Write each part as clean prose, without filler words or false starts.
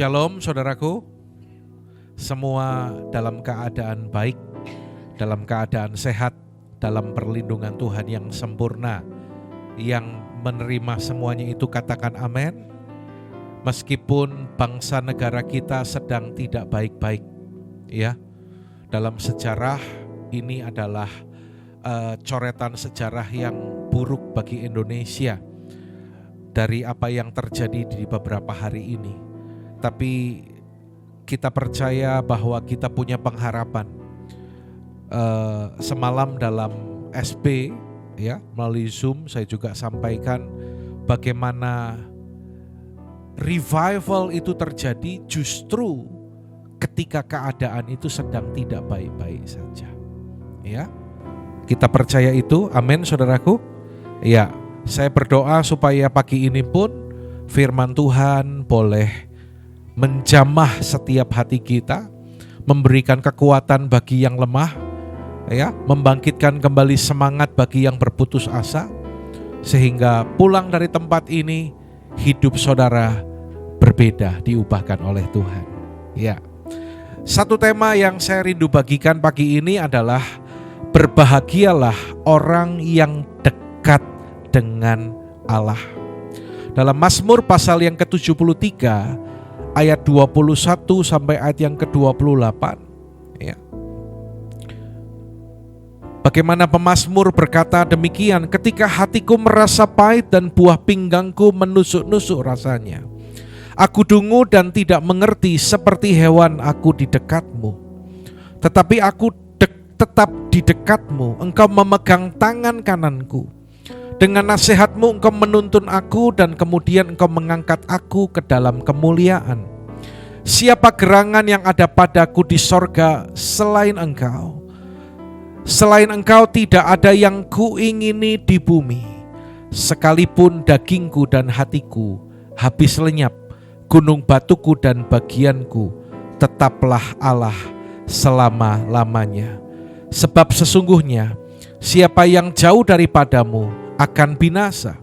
Shalom saudaraku, semua dalam keadaan baik, dalam keadaan sehat, dalam perlindungan Tuhan yang sempurna. Yang menerima semuanya itu katakan amin. Meskipun bangsa negara kita sedang tidak baik-baik, ya, dalam sejarah ini adalah coretan sejarah yang buruk bagi Indonesia dari apa yang terjadi di beberapa hari ini. Tapi kita percaya bahwa kita punya pengharapan. Semalam dalam SB, ya, melalui Zoom saya juga sampaikan bagaimana revival itu terjadi justru ketika keadaan itu sedang tidak baik-baik saja. Ya, kita percaya itu, amin saudaraku. Ya, saya berdoa supaya pagi ini pun firman Tuhan boleh menjamah setiap hati kita, memberikan kekuatan bagi yang lemah, ya, membangkitkan kembali semangat bagi yang berputus asa, sehingga pulang dari tempat ini hidup saudara berbeda, diubahkan oleh Tuhan. Ya, satu tema yang saya rindu bagikan pagi ini adalah berbahagialah orang yang dekat dengan Allah. Dalam Mazmur pasal yang ke-73 ayat 21 sampai ayat yang ke-28, ya. Bagaimana pemazmur berkata demikian, ketika hatiku merasa pahit dan buah pinggangku menusuk-nusuk rasanya. Aku dungu dan tidak mengerti, seperti hewan aku di dekatmu. Tetapi aku tetap di dekatmu, engkau memegang tangan kananku. Dengan nasihatmu engkau menuntun aku dan kemudian engkau mengangkat aku ke dalam kemuliaan. Siapa gerangan yang ada padaku di sorga selain engkau? Selain engkau tidak ada yang kuingini di bumi. Sekalipun dagingku dan hatiku habis lenyap, gunung batuku dan bagianku, tetaplah Allah selama-lamanya. Sebab sesungguhnya siapa yang jauh daripadamu akan binasa.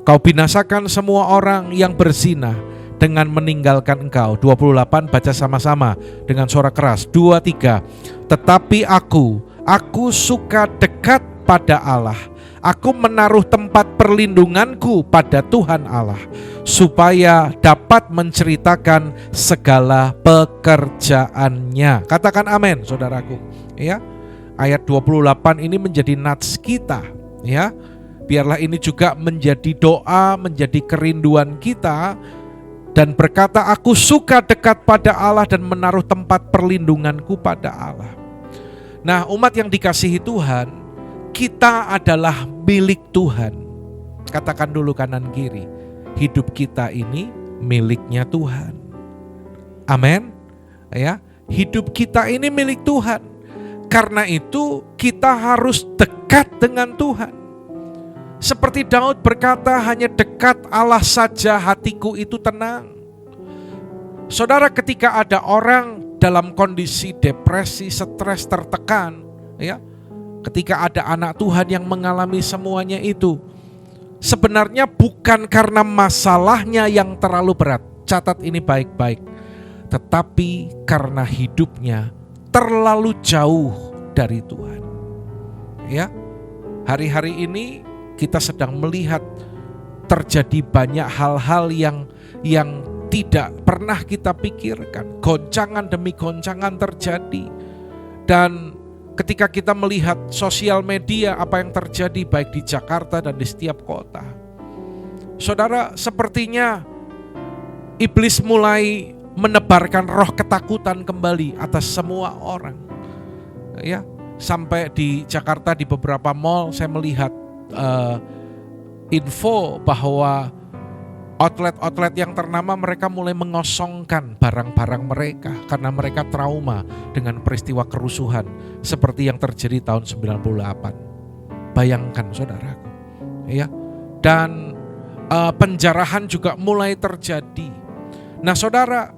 Kau binasakan semua orang yang berzina dengan meninggalkan engkau. 28, baca sama-sama dengan suara keras. 2, 3. Tetapi aku suka dekat pada Allah. Aku menaruh tempat perlindunganku pada Tuhan Allah, supaya dapat menceritakan segala pekerjaannya. Katakan amin saudaraku. Ya, ayat 28 ini menjadi nats kita, ya. Biarlah ini juga menjadi doa, menjadi kerinduan kita, dan berkata aku suka dekat pada Allah dan menaruh tempat perlindunganku pada Allah. Nah, umat yang dikasihi Tuhan, kita adalah milik Tuhan. Katakan dulu kanan kiri, hidup kita ini miliknya Tuhan. Amin. Ya, hidup kita ini milik Tuhan. Karena itu kita harus dekat dengan Tuhan. Seperti Daud berkata, hanya dekat Allah saja hatiku itu tenang. Saudara, ketika ada orang dalam kondisi depresi, stres, tertekan, ya, ketika ada anak Tuhan yang mengalami semuanya itu, sebenarnya bukan karena masalahnya yang terlalu berat, catat ini baik-baik, tetapi karena hidupnya terlalu jauh dari Tuhan. Ya, hari-hari ini kita sedang melihat terjadi banyak hal-hal yang tidak pernah kita pikirkan. Goncangan demi goncangan terjadi. Dan ketika kita melihat sosial media, apa yang terjadi baik di Jakarta dan di setiap kota, saudara, sepertinya iblis mulai menebarkan roh ketakutan kembali atas semua orang. Ya, sampai di Jakarta di beberapa mal saya melihat info bahwa outlet-outlet yang ternama mereka mulai mengosongkan barang-barang mereka karena mereka trauma dengan peristiwa kerusuhan seperti yang terjadi tahun 98. Bayangkan saudaraku, ya. Dan penjarahan juga mulai terjadi. Nah saudara,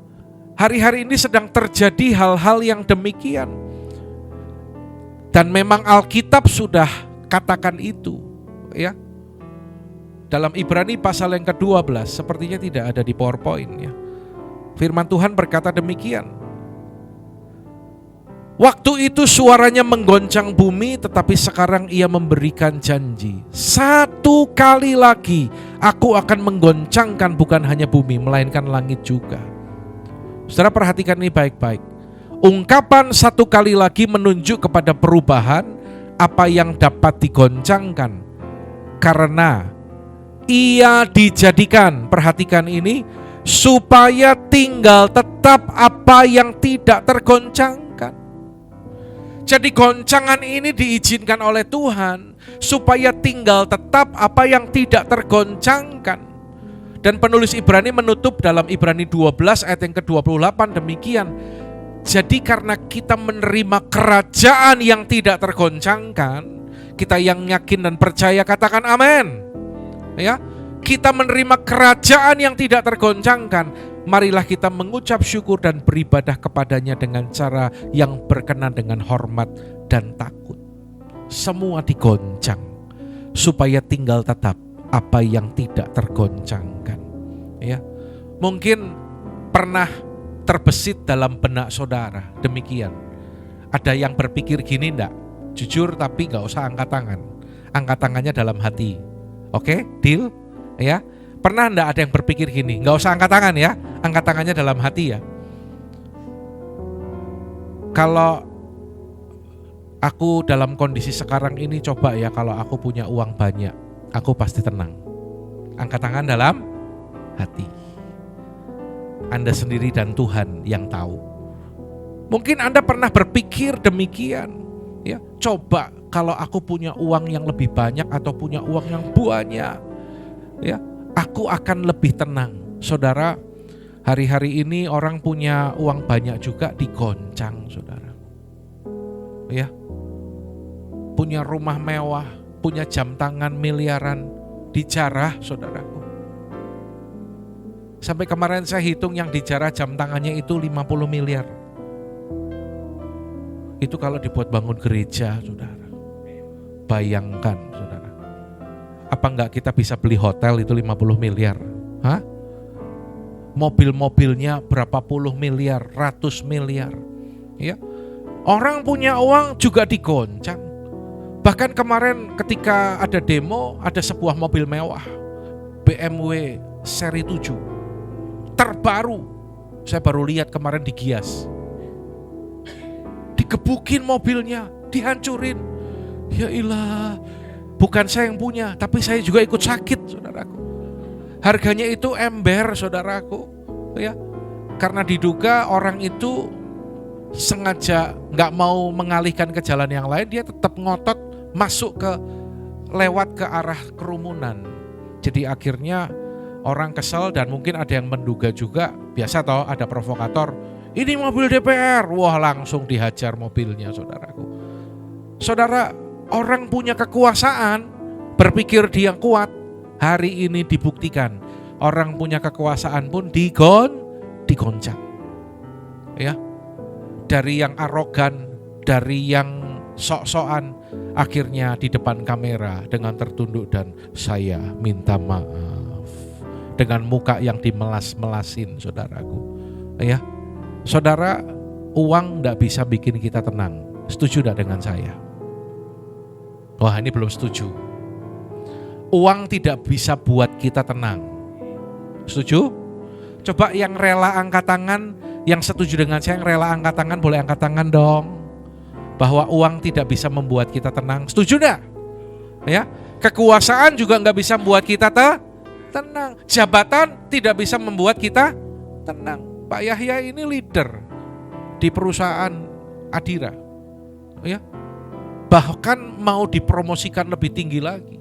hari-hari ini sedang terjadi hal-hal yang demikian. Dan memang Alkitab sudah katakan itu, ya. Dalam Ibrani pasal yang ke-12, sepertinya tidak ada di PowerPoint, ya. Firman Tuhan berkata demikian. Waktu itu suaranya menggoncang bumi, tetapi sekarang ia memberikan janji. 1 kali lagi aku akan menggoncangkan bukan hanya bumi, melainkan langit juga. Saudara perhatikan ini baik-baik. Ungkapan 1 kali lagi menunjuk kepada perubahan apa yang dapat digoncangkan. Karena ia dijadikan, perhatikan ini, supaya tinggal tetap apa yang tidak tergoncangkan. Jadi goncangan ini diizinkan oleh Tuhan supaya tinggal tetap apa yang tidak tergoncangkan. Dan penulis Ibrani menutup dalam Ibrani 12 ayat yang ke-28 demikian. Jadi karena kita menerima kerajaan yang tidak tergoncangkan, kita yang yakin dan percaya katakan amin. Ya, kita menerima kerajaan yang tidak tergoncangkan. Marilah kita mengucap syukur dan beribadah kepadanya dengan cara yang berkenan dengan hormat dan takut. Semua digoncang supaya tinggal tetap apa yang tidak tergoncangkan. Ya, mungkin pernah terbesit dalam benak saudara demikian. Ada yang berpikir gini enggak? Jujur tapi enggak usah angkat tangan. Angkat tangannya dalam hati. Oke, deal? Ya. Pernah enggak ada yang berpikir gini? Enggak usah angkat tangan ya. Angkat tangannya dalam hati ya. Kalau aku dalam kondisi sekarang ini, coba ya, kalau aku punya uang banyak, aku pasti tenang. Angkat tangan dalam hati. Anda sendiri dan Tuhan yang tahu. Mungkin Anda pernah berpikir demikian. Ya, coba kalau aku punya uang yang lebih banyak atau punya uang yang banyak, ya, aku akan lebih tenang. Saudara, hari-hari ini orang punya uang banyak juga digoncang, saudara. Ya, punya rumah mewah, punya jam tangan miliaran, dijarah, saudaraku. Sampai kemarin saya hitung yang dijarah jam tangannya itu 50 miliar. Itu kalau dibuat bangun gereja, saudara. Bayangkan, saudara. Apa enggak kita bisa beli hotel itu 50 miliar? Hah? Mobil-mobilnya berapa puluh miliar, ratus miliar. Ya. Orang punya uang juga digoncang. Bahkan kemarin ketika ada demo, ada sebuah mobil mewah, BMW seri 7. Terbaru. Saya baru lihat kemarin di Gias. Digebukin mobilnya, dihancurin. Ya ilah. Bukan saya yang punya, tapi saya juga ikut sakit, saudaraku. Harganya itu ember, saudaraku. Ya, karena diduga orang itu sengaja nggak mau mengalihkan ke jalan yang lain, dia tetap ngotot masuk lewat ke arah kerumunan. Jadi akhirnya orang kesel dan mungkin ada yang menduga juga, biasa toh ada provokator, ini mobil DPR, wah langsung dihajar mobilnya, saudaraku. Saudara, orang punya kekuasaan, berpikir dia kuat, hari ini dibuktikan. Orang punya kekuasaan pun digoncang. Ya. Dari yang arogan, dari yang sok-sokan, akhirnya di depan kamera dengan tertunduk dan saya minta maaf. Dengan muka yang dimelas-melasin, saudaraku. Ya. Saudara, uang enggak bisa bikin kita tenang. Setuju enggak dengan saya? Wah, ini belum setuju. Uang tidak bisa buat kita tenang. Setuju? Coba yang rela angkat tangan, yang setuju dengan saya, yang rela angkat tangan, boleh angkat tangan dong. Bahwa uang tidak bisa membuat kita tenang. Setuju enggak? Ya, kekuasaan juga enggak bisa membuat kita tenang. Jabatan tidak bisa membuat kita tenang. Pak Yahya ini leader di perusahaan Adira. Ya. Bahkan mau dipromosikan lebih tinggi lagi.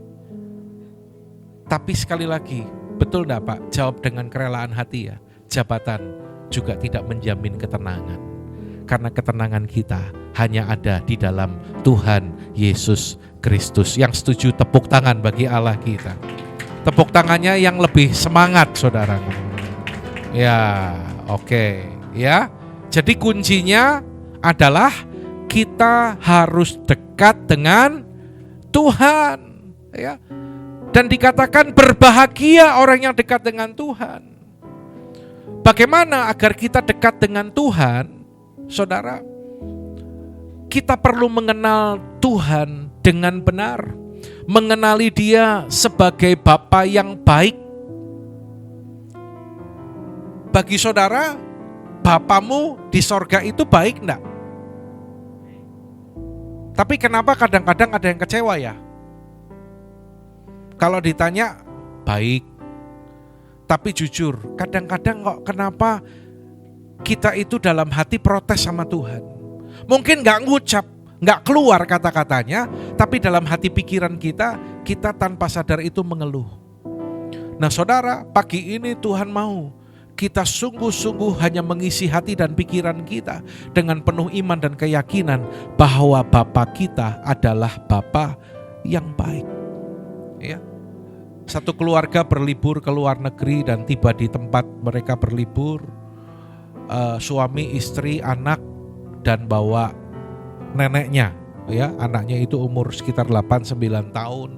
Tapi sekali lagi, betul enggak Pak? Jawab dengan kerelaan hati ya. Jabatan juga tidak menjamin ketenangan. Karena ketenangan kita hanya ada di dalam Tuhan Yesus Kristus. Yang setuju tepuk tangan bagi Allah kita. Tepuk tangannya yang lebih semangat, saudaraku. Ya, oke. Ya, jadi kuncinya adalah kita harus dekat dengan Tuhan, ya. Dan dikatakan berbahagia orang yang dekat dengan Tuhan. Bagaimana agar kita dekat dengan Tuhan? Saudara, kita perlu mengenal Tuhan dengan benar, mengenali Dia sebagai Bapa yang baik. Bagi saudara, Bapamu di sorga itu baik enggak? Tapi kenapa kadang-kadang ada yang kecewa ya? Kalau ditanya, baik. Tapi jujur, kadang-kadang kok kenapa kita itu dalam hati protes sama Tuhan? Mungkin gak ngucap, gak keluar kata-katanya, tapi dalam hati pikiran kita tanpa sadar itu mengeluh. Nah saudara, pagi ini Tuhan mau kita sungguh-sungguh hanya mengisi hati dan pikiran kita dengan penuh iman dan keyakinan bahwa Bapa kita adalah Bapa yang baik. Ya. Satu keluarga berlibur ke luar negeri dan tiba di tempat mereka berlibur, suami, istri, anak, dan bawa neneknya. Ya, anaknya itu umur sekitar 8-9 tahun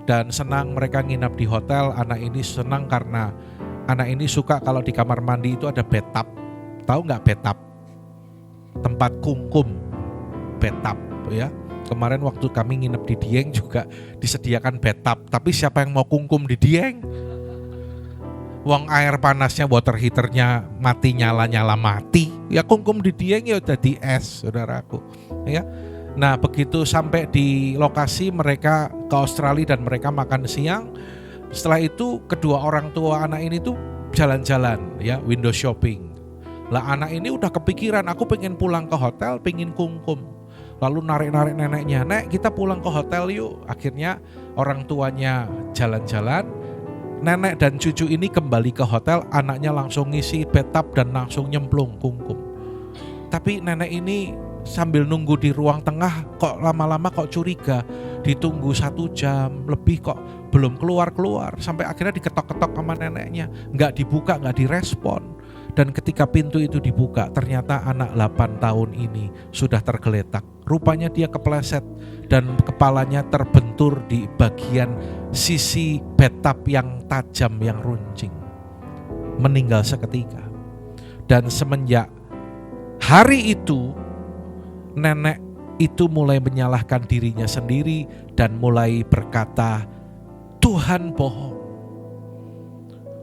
dan senang mereka nginap di hotel. Anak ini senang karena anak ini suka kalau di kamar mandi itu ada bathtub. Tahu nggak bathtub? Tempat kungkum, bathtub ya. Kemarin waktu kami nginep di Dieng juga disediakan bathtub. Tapi siapa yang mau kungkum di Dieng? Wong air panasnya, water heaternya mati, nyala mati. Ya kungkum di Dieng ya udah di es, saudaraku. Ya. Nah begitu sampai di lokasi mereka ke Australia dan mereka makan siang. Setelah itu kedua orang tua anak ini tuh jalan-jalan ya, window shopping. Lah anak ini udah kepikiran, aku pengen pulang ke hotel, pengen kungkum. Lalu narik-narik neneknya, "Nek, kita pulang ke hotel yuk." Akhirnya orang tuanya jalan-jalan, nenek dan cucu ini kembali ke hotel, anaknya langsung ngisi bathtub dan langsung nyemplung kungkum. Tapi nenek ini sambil nunggu di ruang tengah kok lama-lama kok curiga, ditunggu 1 jam lebih kok belum keluar-keluar, sampai akhirnya diketok-ketok sama neneknya, nggak dibuka, nggak direspon. Dan ketika pintu itu dibuka, ternyata anak 8 tahun ini sudah tergeletak. Rupanya dia kepleset dan kepalanya terbentur di bagian sisi bathtub yang tajam, yang runcing. Meninggal seketika. Dan semenjak hari itu, nenek itu mulai menyalahkan dirinya sendiri dan mulai berkata, Tuhan bohong.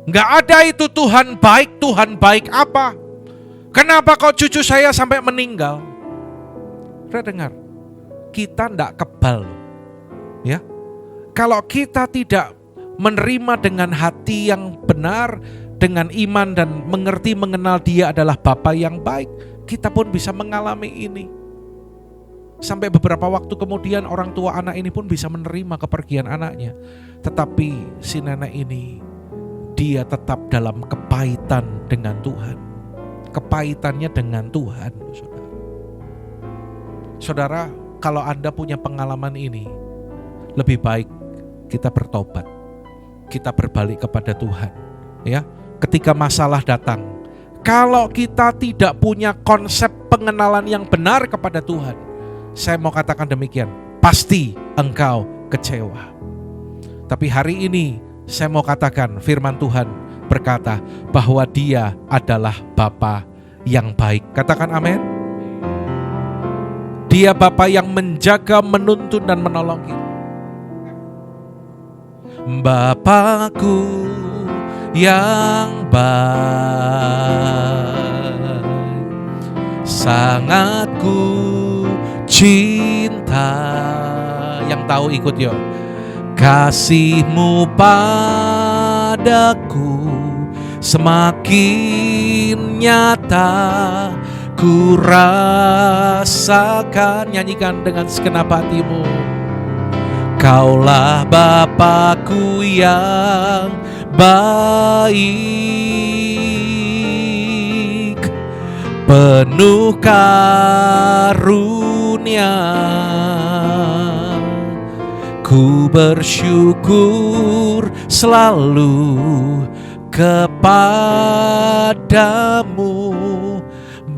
Nggak ada itu Tuhan baik apa? Kenapa kok cucu saya sampai meninggal? Sudah dengar, kita nggak kebal, ya. Kalau kita tidak menerima dengan hati yang benar, dengan iman dan mengerti mengenal Dia adalah Bapa yang baik, kita pun bisa mengalami ini. Sampai beberapa waktu kemudian orang tua anak ini pun bisa menerima kepergian anaknya. Tetapi si nenek ini, dia tetap dalam kepahitan dengan Tuhan. Kepahitannya dengan Tuhan, saudara. Saudara, kalau Anda punya pengalaman ini, lebih baik kita bertobat. Kita berbalik kepada Tuhan. Ya, ketika masalah datang, kalau kita tidak punya konsep pengenalan yang benar kepada Tuhan, saya mau katakan demikian, pasti engkau kecewa. Tapi hari ini saya mau katakan firman Tuhan berkata bahwa Dia adalah Bapa yang baik. Katakan amin. Dia Bapa yang menjaga, menuntun dan menolong kita. Bapakku yang baik, sangat ku cinta. Yang tahu ikut yuk. Kasih-Mu padaku semakin nyata, ku rasakan. Nyanyikan dengan segenap hatimu. Kaulah Bapakku yang baik, penuh karunia. Ku bersyukur selalu kepadamu,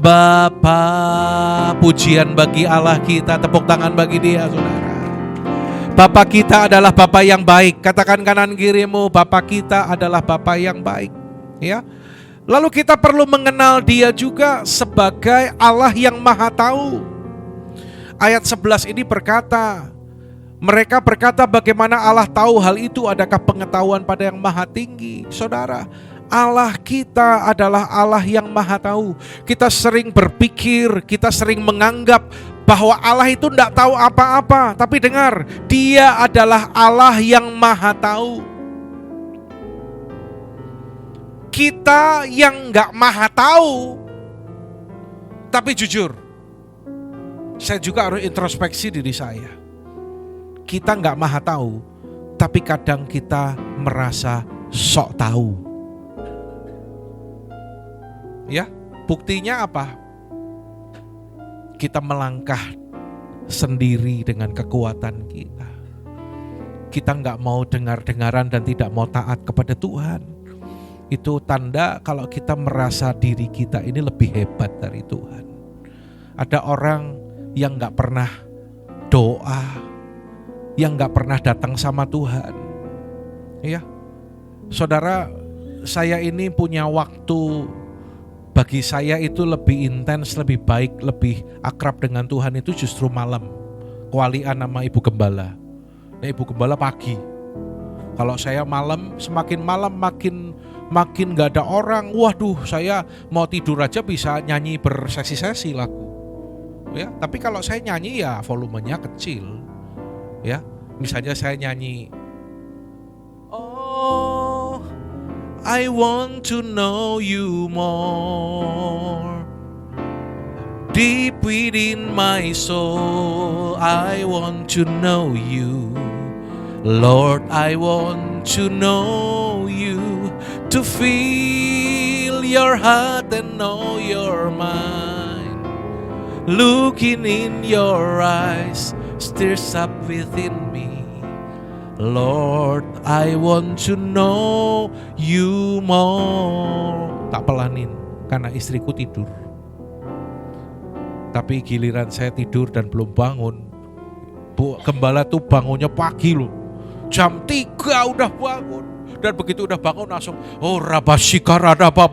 Bapa. Pujian bagi Allah kita, tepuk tangan bagi Dia, saudara. Bapa kita adalah Bapa yang baik. Katakan kanan kirimu, Bapa kita adalah Bapa yang baik. Ya. Lalu kita perlu mengenal Dia juga sebagai Allah yang Maha Tahu. Ayat 11 ini berkata, mereka berkata, bagaimana Allah tahu hal itu? Adakah pengetahuan pada yang maha tinggi? Saudara, Allah kita adalah Allah yang maha tahu. Kita sering berpikir, kita sering menganggap bahwa Allah itu tidak tahu apa-apa. Tapi dengar, Dia adalah Allah yang maha tahu. Kita yang nggak maha tahu, tapi jujur, saya juga harus introspeksi diri saya. Kita nggak maha tahu, tapi kadang kita merasa sok tahu. Ya, buktinya apa? Kita melangkah sendiri dengan kekuatan kita. Kita nggak mau dengar-dengaran dan tidak mau taat kepada Tuhan. Itu tanda kalau kita merasa diri kita ini lebih hebat dari Tuhan. Ada orang yang nggak pernah doa, yang gak pernah datang sama Tuhan. Ya, saudara, saya ini punya waktu, bagi saya itu lebih intens, lebih baik, lebih akrab dengan Tuhan itu justru malam. Kewalian sama Ibu Gembala. Nah, Ibu Gembala pagi. Kalau saya malam, semakin malam makin gak ada orang. Waduh, saya mau tidur aja bisa nyanyi bersesi-sesi lagu. Ya, tapi kalau saya nyanyi ya volumenya kecil. Ya, misalnya saya nyanyi, oh, I want to know you more, deep within my soul, I want to know you, Lord, I want to know you, to feel your heart and know your mind, looking in your eyes, stirs up within me, Lord, I want to know you more. Tak pelanin karena istriku tidur. Tapi giliran saya tidur dan belum bangun, Bu Gembala tuh bangunnya pagi loh. Jam 3 udah bangun. Dan begitu udah bangun langsung, oh rabasikara apa.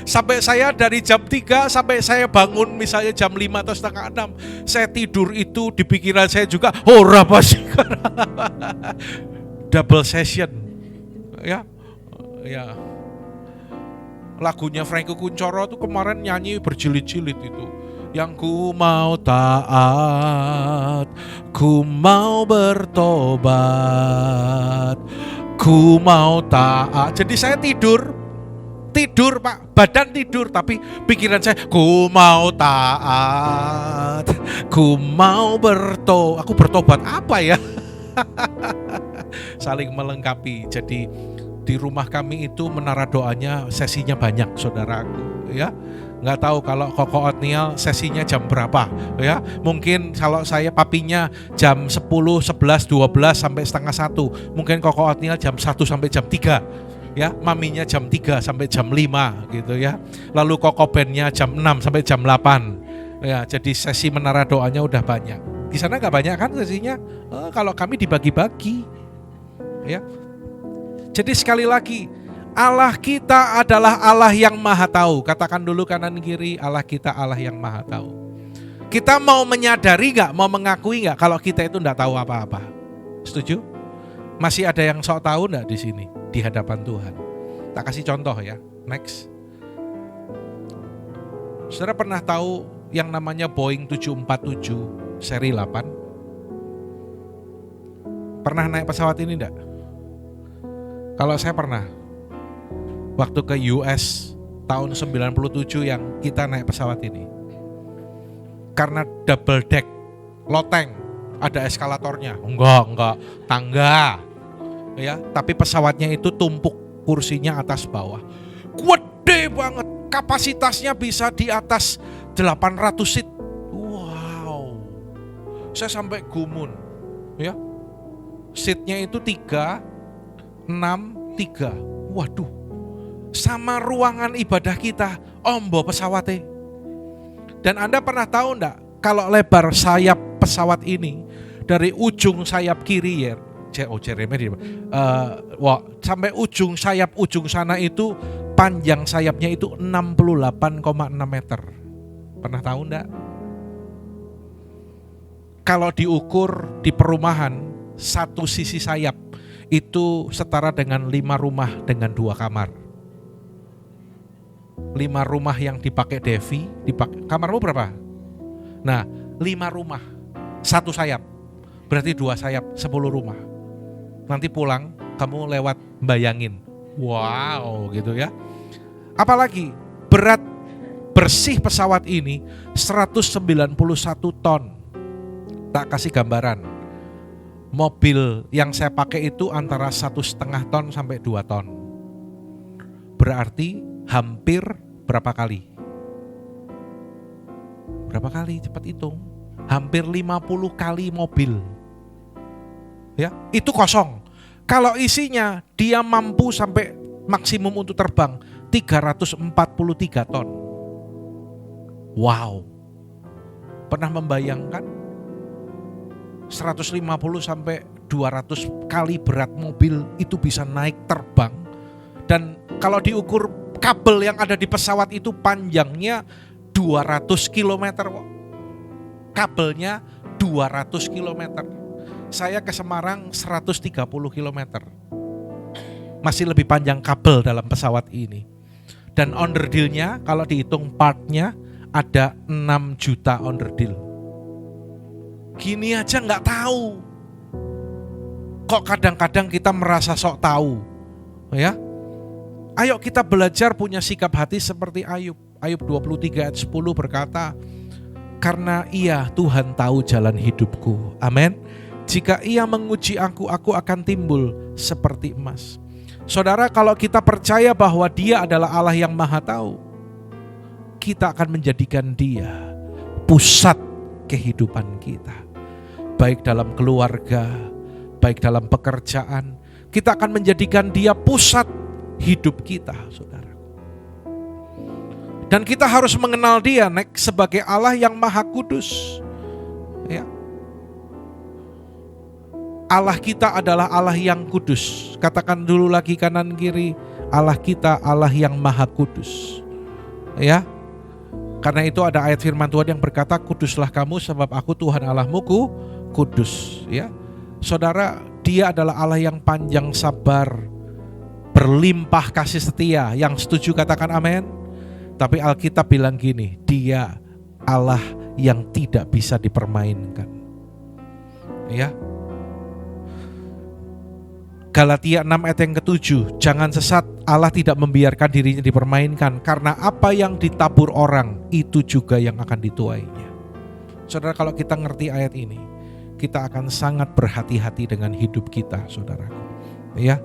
Sampai saya dari jam 3 sampai saya bangun misalnya jam 5 atau setengah 6, saya tidur itu di pikiran saya juga, oh rabasikara. Double session. Ya. Ya. Lagunya Franky Kuncoro tuh kemarin nyanyi berjilid-jilid itu. Yang ku mau taat, ku mau bertobat, ku mau taat. Jadi saya tidur Pak, badan tidur tapi pikiran saya, ku mau taat, ku mau aku bertobat apa ya? Saling melengkapi. Jadi di rumah kami itu menara doanya sesinya banyak, saudaraku, ya. Nggak tahu kalau Koko Otniel sesinya jam berapa, ya. Mungkin kalau saya papinya jam 10, 11, 12 sampai setengah 1. Mungkin Koko Otniel jam 1 sampai jam 3. Ya, maminya jam 3 sampai jam 5 gitu ya. Lalu Koko bandnya jam 6 sampai jam 8. Ya, jadi sesi menara doanya udah banyak. Di sana nggak banyak kan sesinya? Kalau kami dibagi-bagi. Ya. Jadi sekali lagi, Allah kita adalah Allah yang maha tahu. Katakan dulu kanan kiri, Allah kita Allah yang maha tahu. Kita mau menyadari gak, mau mengakui gak kalau kita itu gak tahu apa-apa? Setuju? Masih ada yang sok tahu gak di sini, di hadapan Tuhan? Tak kasih contoh ya, next. Saudara pernah tahu yang namanya Boeing 747 seri 8? Pernah naik pesawat ini enggak? Kalau saya pernah. Waktu ke US tahun 97 yang kita naik pesawat ini. Karena double deck, loteng, ada eskalatornya. Enggak, tangga. Ya, tapi pesawatnya itu tumpuk kursinya atas bawah. Gede banget, kapasitasnya bisa di atas 800 seat. Wow. Saya sampai gumun. Ya. Seatnya itu 3, 6, 3. Waduh. Sama ruangan ibadah kita, ombo pesawatnya. Dan Anda pernah tahu enggak, kalau lebar sayap pesawat ini dari ujung sayap kiri ya Jeremy sampai ujung sayap ujung sana itu panjang sayapnya itu 68,6 meter. Pernah tahu enggak? Kalau diukur di perumahan, satu sisi sayap itu setara dengan 5 rumah dengan 2 kamar. 5 rumah yang dipakai Devi, kamarmu berapa? Nah, 5 rumah, satu sayap, berarti 2 sayap, 10 rumah. Nanti pulang, kamu lewat bayangin, wow gitu ya. Apalagi berat bersih pesawat ini 191 ton. Tak kasih gambaran, mobil yang saya pakai itu antara 1,5 ton sampai 2 ton. Berarti hampir berapa kali? Berapa kali? Cepat hitung. Hampir 50 kali mobil. Ya, itu kosong. Kalau isinya dia mampu sampai maksimum untuk terbang 343 ton. Wow. Pernah membayangkan 150 sampai 200 kali berat mobil itu bisa naik terbang. Dan kalau diukur kabel yang ada di pesawat itu panjangnya 200 km. Kabelnya 200 km. Saya ke Semarang 130 km. Masih lebih panjang kabel dalam pesawat ini. Dan onderdilnya kalau dihitung partnya ada 6 juta onderdil. Gini aja gak tahu. Kok kadang-kadang kita merasa sok tahu. Ya. Ayo kita belajar punya sikap hati seperti Ayub. Ayub 23 ayat 10 berkata, karena Ia Tuhan tahu jalan hidupku. Amin. Jika Ia menguji aku akan timbul seperti emas. Saudara, kalau kita percaya bahwa Dia adalah Allah yang Maha Tahu, kita akan menjadikan Dia pusat kehidupan kita. Baik dalam keluarga, baik dalam pekerjaan, kita akan menjadikan Dia pusat hidup kita, saudara. Dan kita harus mengenal Dia sebagai Allah yang Maha Kudus. Ya. Allah kita adalah Allah yang kudus. Katakan dulu lagi kanan kiri, Allah kita Allah yang Maha Kudus. Ya. Karena itu ada ayat firman Tuhan yang berkata, kuduslah kamu sebab aku Tuhan Allahmu kudus. Ya. Saudara, Dia adalah Allah yang panjang sabar, berlimpah kasih setia. Yang setuju katakan amin. Tapi Alkitab bilang gini, Dia Allah yang tidak bisa dipermainkan. Ya. Galatia 6 ayat yang ke-7, jangan sesat, Allah tidak membiarkan dirinya dipermainkan, karena apa yang ditabur orang itu juga yang akan dituainya. Saudara, kalau kita ngerti ayat ini, kita akan sangat berhati-hati dengan hidup kita, saudaraku. Ya.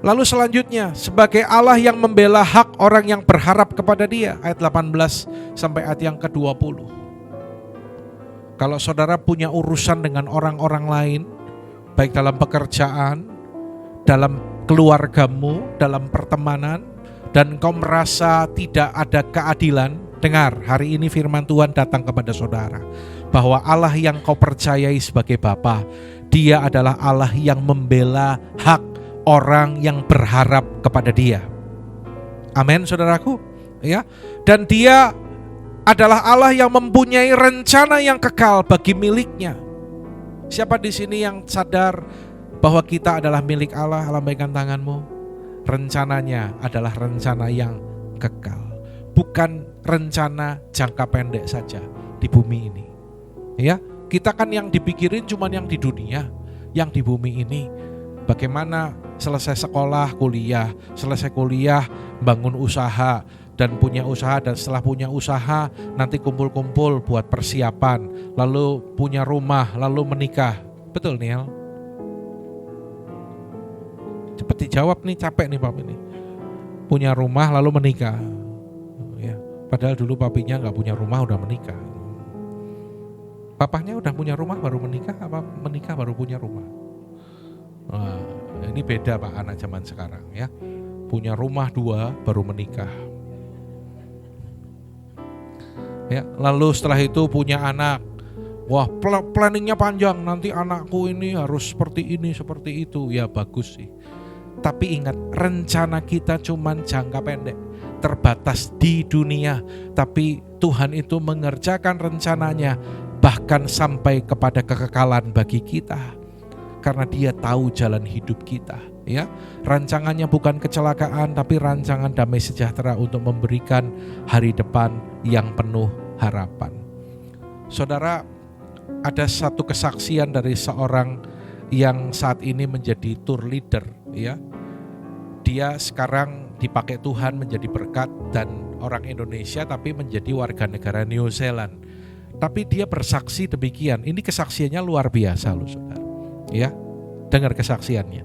Lalu selanjutnya, sebagai Allah yang membela hak orang yang berharap kepada Dia, ayat 18 sampai ayat yang ke-20. Kalau saudara punya urusan dengan orang-orang lain, baik dalam pekerjaan, dalam keluargamu, dalam pertemanan, dan kau merasa tidak ada keadilan, dengar, hari ini firman Tuhan datang kepada saudara, bahwa Allah yang kau percayai sebagai Bapa, Dia adalah Allah yang membela hak orang yang berharap kepada Dia. Amin, saudaraku. Ya. Dan Dia adalah Allah yang mempunyai rencana yang kekal bagi miliknya. Siapa di sini yang sadar bahwa kita adalah milik Allah? Lambaikan tanganmu. Rencananya adalah rencana yang kekal, bukan rencana jangka pendek saja di bumi ini. Ya, kita kan yang dipikirin cuma yang di dunia, yang di bumi ini. Bagaimana selesai sekolah, kuliah, selesai kuliah, bangun usaha, dan punya usaha, dan setelah punya usaha nanti kumpul-kumpul buat persiapan, lalu punya rumah, lalu menikah. Betul, Niel? Cepet dijawab nih, capek nih Papi nih. Punya rumah lalu menikah. Ya, padahal dulu papinya gak punya rumah udah menikah. Papahnya udah punya rumah baru menikah, apa menikah baru punya rumah? Nah, ini beda Pak anak zaman sekarang ya. Punya rumah 2 baru menikah. Ya, lalu setelah itu punya anak, Wah, planningnya panjang, nanti anakku ini harus seperti ini, seperti itu. Ya bagus sih. Tapi ingat, rencana kita cuman jangka pendek, terbatas di dunia. Tapi Tuhan itu mengerjakan rencananya bahkan sampai kepada kekekalan bagi kita. Karena Dia tahu jalan hidup kita. Ya, rancangannya bukan kecelakaan, tapi rancangan damai sejahtera untuk memberikan hari depan yang penuh harapan. Saudara, ada satu kesaksian dari seorang yang saat ini menjadi tour leader, ya. Dia sekarang dipakai Tuhan menjadi berkat dan orang Indonesia tapi menjadi warga negara New Zealand. Tapi dia bersaksi demikian. Ini kesaksiannya luar biasa loh, saudara. Ya, dengar kesaksiannya.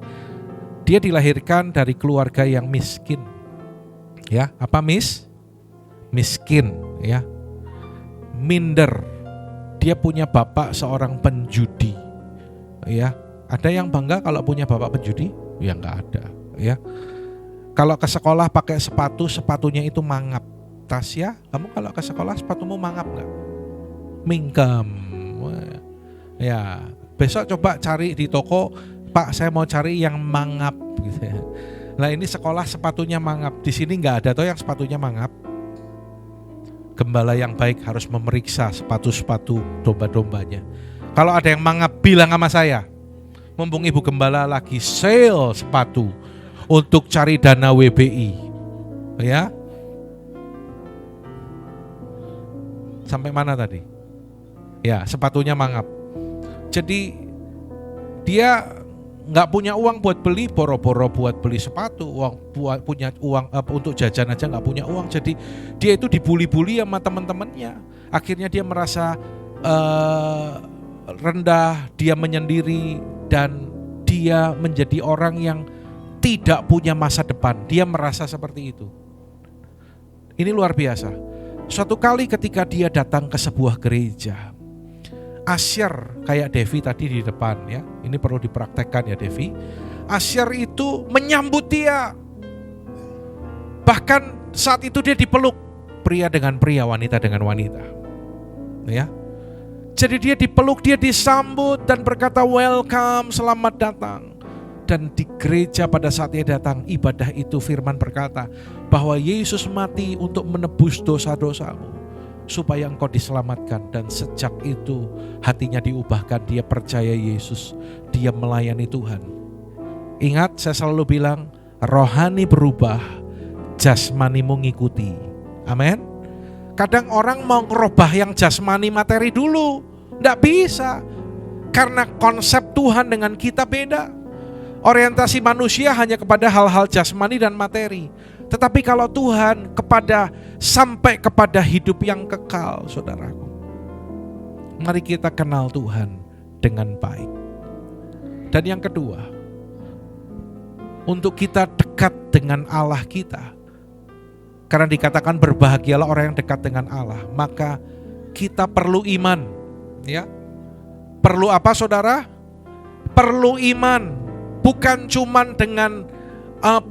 Dia dilahirkan dari keluarga yang miskin. Ya, apa miskin, ya. Minder. Dia punya bapak seorang penjudi. Ya, ada yang bangga kalau punya bapak penjudi? Ya enggak ada, ya. Kalau ke sekolah pakai sepatu, sepatunya itu mangap. Tasya, kamu kalau ke sekolah sepatumu mangap enggak? Mingkem. Ya, besok coba cari di toko, Pak, saya mau cari yang mangap gitu ya. Nah, ini sekolah sepatunya mangap. Di sini enggak ada toh yang sepatunya mangap. Gembala yang baik harus memeriksa sepatu-sepatu domba-dombanya. Kalau ada yang mangap, bilang sama saya. Mumpung Ibu Gembala lagi sale sepatu untuk cari dana WBI. Ya. Sampai mana tadi? Ya, sepatunya mangap. Jadi dia nggak punya uang buat beli, boro-boro buat beli sepatu, punya uang untuk jajan aja nggak punya uang. Jadi dia itu dibully-bully sama teman-temannya. Akhirnya dia merasa rendah, dia menyendiri, dan dia menjadi orang yang tidak punya masa depan. Dia merasa seperti itu. Ini luar biasa. Suatu kali ketika dia datang ke sebuah gereja, Asyar kayak Devi tadi di depan ya. Ini perlu dipraktekkan ya Devi. Asyar itu menyambut dia. Bahkan saat itu dia dipeluk, pria dengan pria, wanita dengan wanita. Ya. Jadi dia dipeluk, dia disambut dan berkata welcome, selamat datang. Dan di gereja pada saat dia datang, ibadah itu firman berkata bahwa Yesus mati untuk menebus dosa-dosamu, supaya engkau diselamatkan. Dan sejak itu hatinya diubahkan, dia percaya Yesus, dia melayani Tuhan. Ingat, saya selalu bilang, rohani berubah, jasmani mengikuti. Amin. Kadang orang mau ngerubah yang jasmani materi dulu, enggak bisa. Karena konsep Tuhan dengan kita beda. Orientasi manusia hanya kepada hal-hal jasmani dan materi. Tetapi kalau Tuhan sampai kepada hidup yang kekal, saudaraku. Mari kita kenal Tuhan dengan baik. Dan yang kedua, untuk kita dekat dengan Allah kita. Karena dikatakan berbahagialah orang yang dekat dengan Allah, maka kita perlu iman, ya. Perlu apa, saudara? Perlu iman. Bukan cuman dengan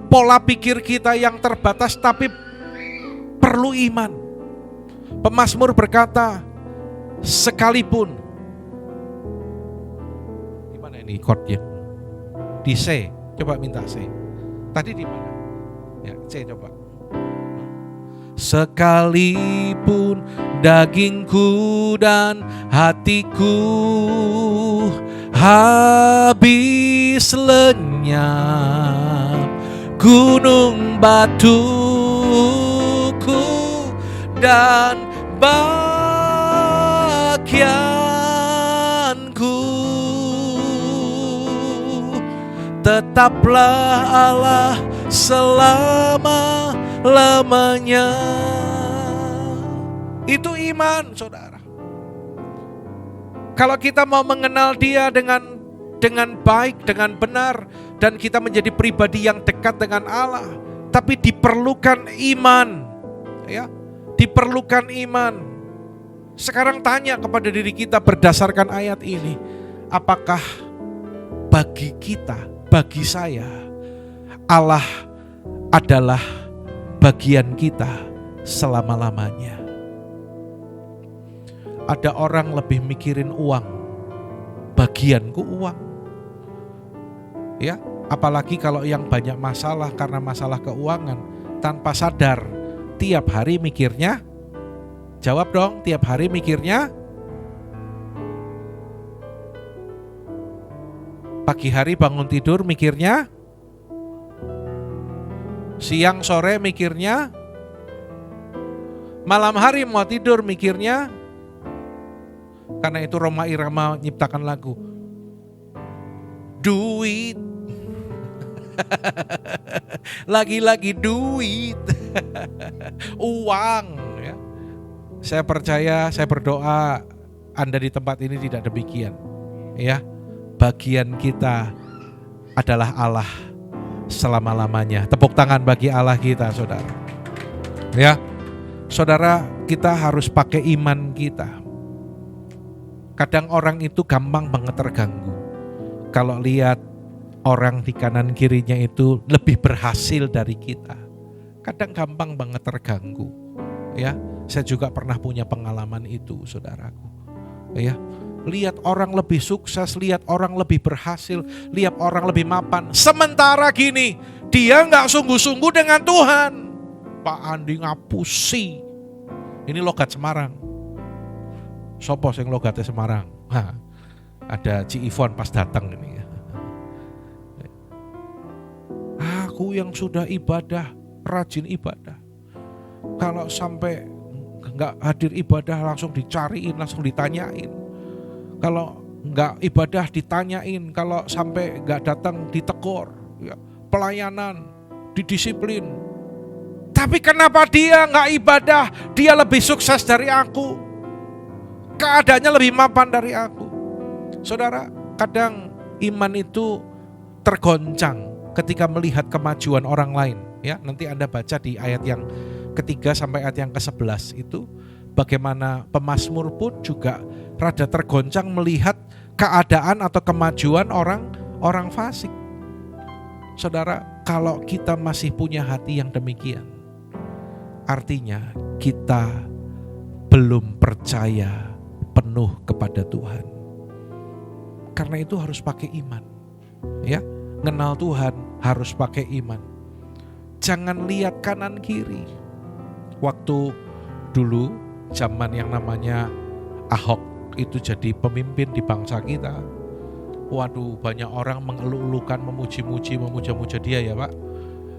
pola pikir kita yang terbatas, tapi perlu iman. Pemazmur berkata, sekalipun, gimana ini chordnya? Di C, coba minta C. Tadi di mana? Ya, C coba. Sekalipun dagingku dan hatiku habis lenyap, gunung batuku dan bagianku, tetaplah Allah selama-lamanya. Itu iman, saudara. Kalau kita mau mengenal Dia dengan baik, dengan benar, dan kita menjadi pribadi yang dekat dengan Allah, tapi diperlukan iman, ya, diperlukan iman. Sekarang tanya kepada diri kita berdasarkan ayat ini, apakah bagi kita, bagi saya, Allah adalah bagian kita selama-lamanya? Ada orang lebih mikirin uang, bagianku uang. Ya, apalagi kalau yang banyak masalah karena masalah keuangan, tanpa sadar tiap hari mikirnya, jawab dong, tiap hari mikirnya, pagi hari bangun tidur mikirnya, siang sore mikirnya, malam hari mau tidur mikirnya. Karena itu Rhoma Irama nyiptakan lagu duit. Lagi-lagi duit. Uang ya. Saya percaya, saya berdoa Anda di tempat ini tidak demikian. Ya. Bagian kita adalah Allah selama-lamanya. Tepuk tangan bagi Allah kita, Saudara. Ya. Saudara, kita harus pakai iman kita. Kadang orang itu gampang banget terganggu kalau lihat orang di kanan kirinya itu lebih berhasil dari kita. Kadang gampang banget terganggu. Ya, saya juga pernah punya pengalaman itu, saudaraku. Ya, lihat orang lebih sukses, lihat orang lebih berhasil, lihat orang lebih mapan. Sementara gini, dia nggak sungguh-sungguh dengan Tuhan. Pak Andi ngapusi. Ini logat Semarang. Sopo sing logate Semarang. Ada Ci Ivon pas datang ini. Aku yang sudah ibadah, rajin ibadah. Kalau sampai enggak hadir ibadah langsung dicariin, langsung ditanyain. Kalau enggak ibadah ditanyain, kalau sampai enggak datang ditegur. Ya, pelayanan, didisiplin. Tapi kenapa dia enggak ibadah? Dia lebih sukses dari aku. Keadaannya lebih mapan dari aku. Saudara, kadang iman itu tergoncang ketika melihat kemajuan orang lain. Ya, nanti Anda baca di ayat yang ketiga sampai ayat yang ke-11 itu, bagaimana pemazmur pun juga rada tergoncang melihat keadaan atau kemajuan orang fasik. Saudara, kalau kita masih punya hati yang demikian, artinya kita belum percaya penuh kepada Tuhan. Karena itu harus pakai iman. Ya, kenal Tuhan harus pakai iman. Jangan lihat kanan kiri. Waktu dulu zaman yang namanya Ahok itu jadi pemimpin di bangsa kita. Waduh, banyak orang mengeluh-elukan, memuji-muji, memuja-muja dia ya Pak.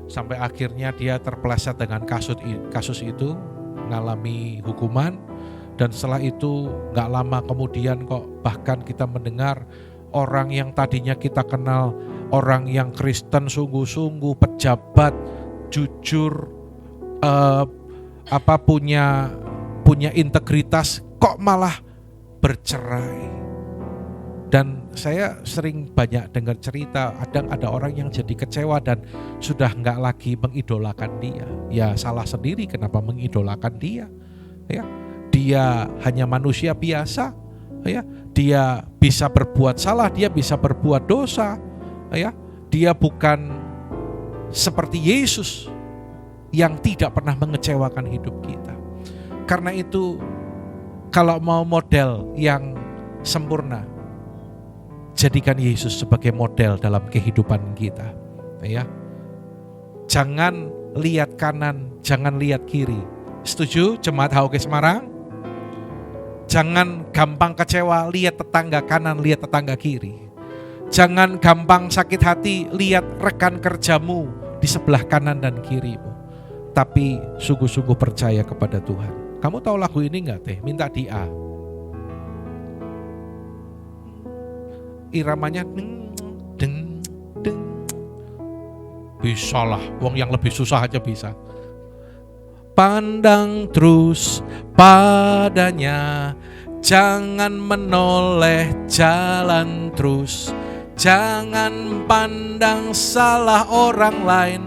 Sampai akhirnya dia terpeleset dengan kasus itu, mengalami hukuman. Dan setelah itu gak lama kemudian kok bahkan kita mendengar orang yang tadinya kita kenal, orang yang Kristen sungguh-sungguh, pejabat, jujur, punya integritas, kok malah bercerai. Dan saya sering banyak dengar cerita, kadang ada orang yang jadi kecewa dan sudah gak lagi mengidolakan dia. Ya salah sendiri kenapa mengidolakan dia. Ya. Dia hanya manusia biasa, ya. Dia bisa berbuat salah, dia bisa berbuat dosa, ya. Dia bukan seperti Yesus yang tidak pernah mengecewakan hidup kita. Karena itu, kalau mau model yang sempurna, jadikan Yesus sebagai model dalam kehidupan kita, ya. Jangan lihat kanan, jangan lihat kiri. Setuju, Jemaat HOG Semarang? Jangan gampang kecewa, lihat tetangga kanan, lihat tetangga kiri. Jangan gampang sakit hati, lihat rekan kerjamu di sebelah kanan dan kirimu. Tapi sungguh-sungguh percaya kepada Tuhan. Kamu tahu lagu ini enggak teh? Minta di A. Iramanya deng deng deng. Bisa lah, wong yang lebih susah aja bisa. Pandang terus padanya, jangan menoleh, jalan terus. Jangan pandang salah orang lain,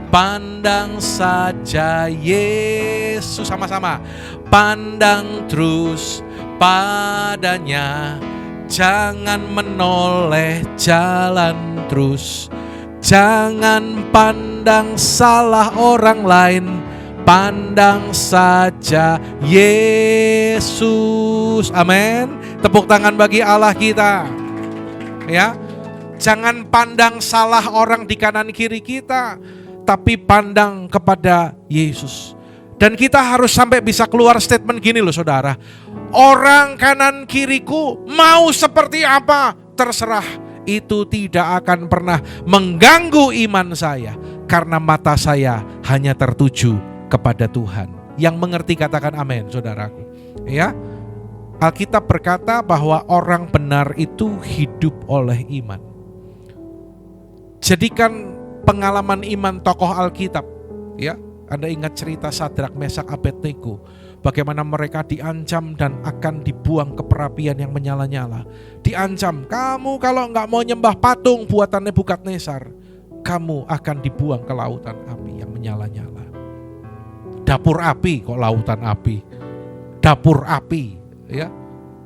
pandang saja Yesus. Sama-sama. Pandang terus padanya, jangan menoleh, jalan terus. Jangan pandang salah orang lain, Pandang saja Yesus. Amin. Tepuk tangan bagi Allah kita. Ya. Jangan pandang salah orang di kanan kiri kita, tapi pandang kepada Yesus. Dan kita harus sampai bisa keluar statement gini loh saudara. Orang kanan kiriku mau seperti apa, terserah. Itu tidak akan pernah mengganggu iman saya, karena mata saya hanya tertuju kepada Tuhan. Yang mengerti katakan amin saudaraku. Ya, Alkitab berkata bahwa orang benar itu hidup oleh iman. Jadikan pengalaman iman tokoh Alkitab, ya. Anda ingat cerita Sadrak, Mesak, Abednego, bagaimana mereka diancam dan akan dibuang ke perapian yang menyala-nyala. Diancam, kamu kalau nggak mau nyembah patung buatan Nebukadnezar, kamu akan dibuang ke lautan api yang menyala-nyala. Dapur api kok lautan api? Dapur api, ya,